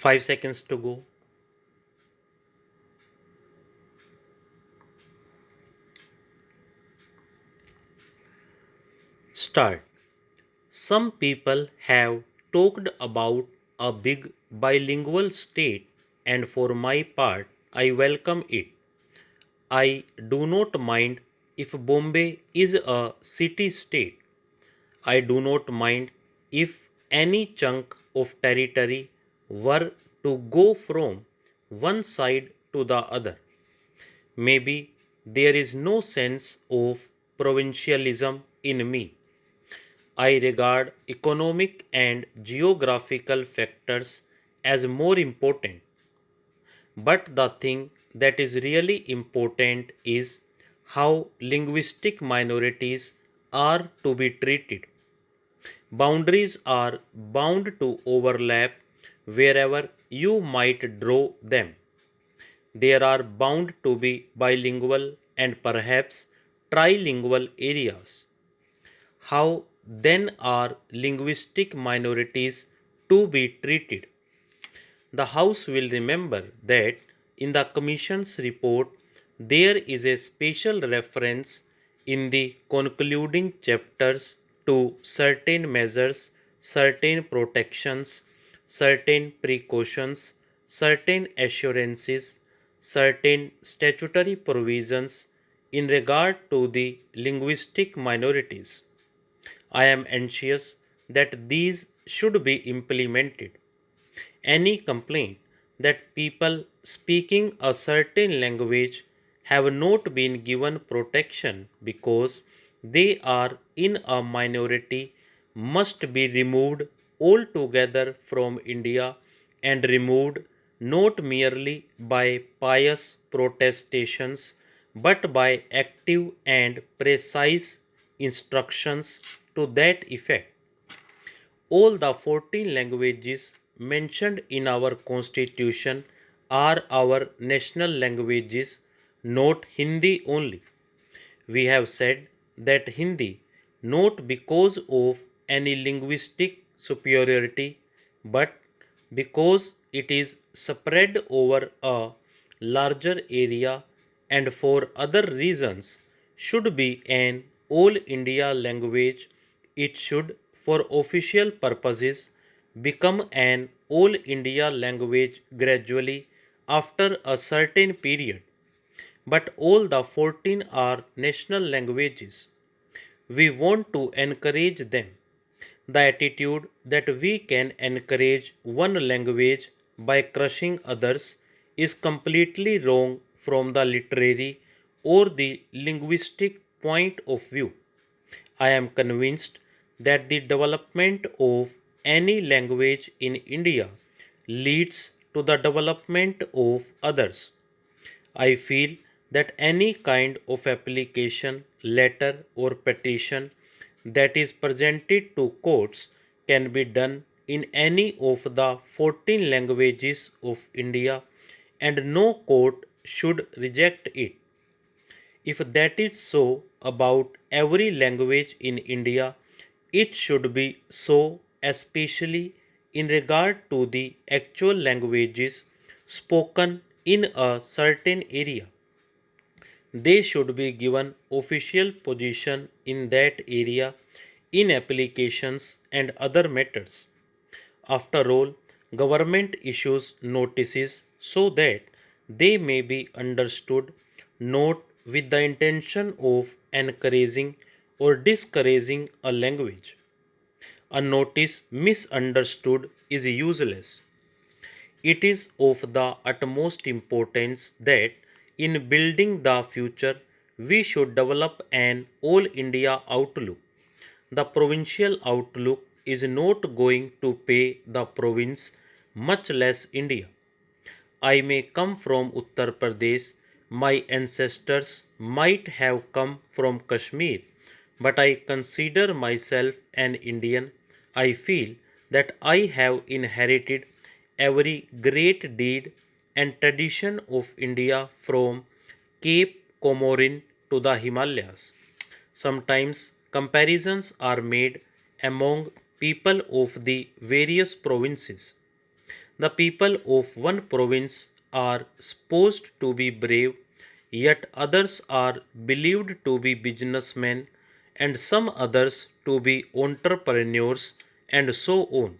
5 seconds to go. Start. Some people have talked about a big bilingual state, and for my part, I welcome it. I do not mind if Bombay is a city state. I do not mind if any chunk of territory were to go from one side to the other. Maybe there is no sense of provincialism in me. I regard economic and geographical factors as more important. But the thing that is really important is how linguistic minorities are to be treated. Boundaries are bound to overlap wherever you might draw them. There are bound to be bilingual and perhaps trilingual areas. How then are linguistic minorities to be treated? The House will remember that in the Commission's report there is a special reference in the concluding chapters to certain measures, certain protections, certain precautions, certain assurances, certain statutory provisions in regard to the linguistic minorities. I am anxious that these should be implemented. Any complaint that people speaking a certain language have not been given protection because they are in a minority must be removed altogether from India, and removed not merely by pious protestations but by active and precise instructions to that effect. All the 14 languages mentioned in our constitution are our national languages, not Hindi only. We have said that Hindi, not because of any linguistic superiority, but because it is spread over a larger area and for other reasons, should be an all India language. It should, for official purposes, become an all India language gradually after a certain period. But all the 14 are national languages. We want to encourage them. The attitude that we can encourage one language by crushing others is completely wrong from the literary or the linguistic point of view. I am convinced that the development of any language in India leads to the development of others. I feel that any kind of application, letter, or petition that is presented to courts can be done in any of the 14 languages of India, and no court should reject it. If that is so about every language in India, it should be so especially in regard to the actual languages spoken in a certain area. They should be given official position in that area in applications and other matters. After all, government issues notices so that they may be understood not with the intention of encouraging or discouraging a language. A notice misunderstood is useless. It is of the utmost importance that in building the future we should develop an all India outlook. The provincial outlook is not going to pay the province, much less India. I may come from Uttar Pradesh, my ancestors might have come from Kashmir, but I consider myself an Indian. I feel that I have inherited every great deed and tradition of India from Cape Comorin to the Himalayas. Sometimes comparisons are made among people of the various provinces. The people of one province are supposed to be brave, yet others are believed to be businessmen, and some others to be entrepreneurs, and so on.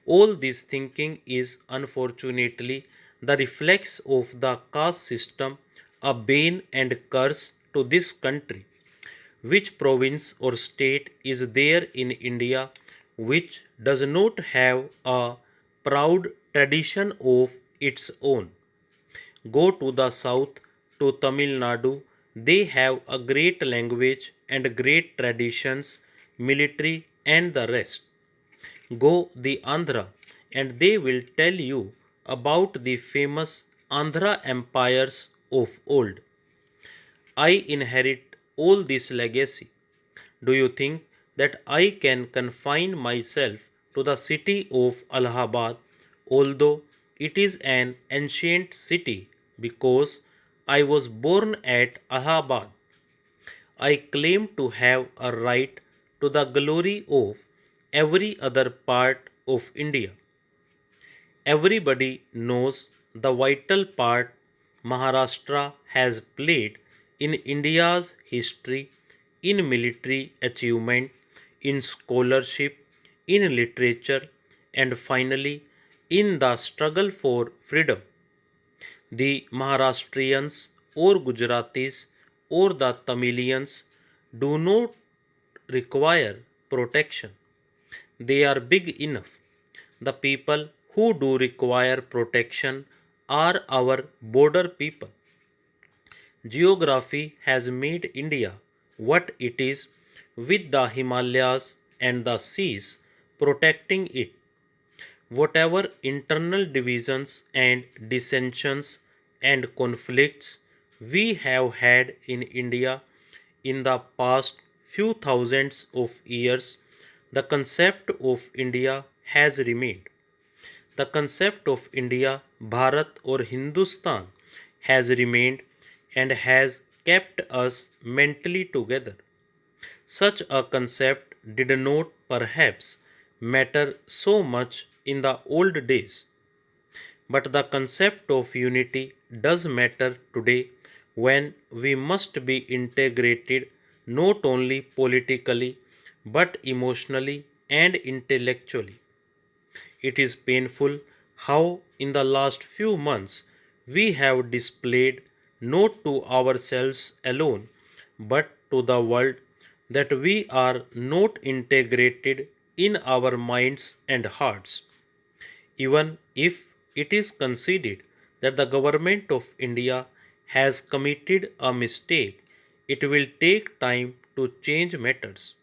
All this thinking is unfortunately the reflex of the caste system, a bane and curse to this country. Which province or state is there in India which does not have a proud tradition of its own? Go to the south, to Tamil Nadu, they have a great language and great traditions, military and the rest. Go the Andhra and they will tell you about the famous Andhra empires of old. I inherit all this legacy. Do you think that I can confine myself to the city of Allahabad, although it is an ancient city because I was born at Allahabad? I claim to have a right to the glory of every other part of India. Everybody knows the vital part Maharashtra has played in India's history, in military achievement, in scholarship, in literature, and finally in the struggle for freedom. The Maharashtrians or Gujaratis or the Tamilians do not require protection. They are big enough. The people who do require protection are our border people. Geography has made India what it is, with the Himalayas and the seas protecting it. Whatever internal divisions and dissensions and conflicts we have had in India in the past few thousands of years, the concept of India has remained. The concept of India, Bharat or Hindustan has remained and has kept us mentally together. Such a concept did not perhaps matter so much in the old days, but the concept of unity does matter today when we must be integrated not only politically but emotionally and intellectually. It is painful how, in the last few months, we have displayed not to ourselves alone, but to the world, that we are not integrated in our minds and hearts. Even if it is conceded that the government of India has committed a mistake, it will take time to change matters.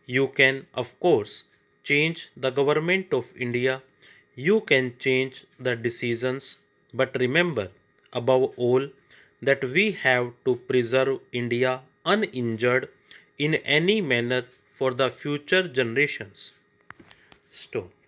You can, of course, change the government of India. You can change the decisions. But remember, above all, that we have to preserve India uninjured in any manner for the future generations. Stop.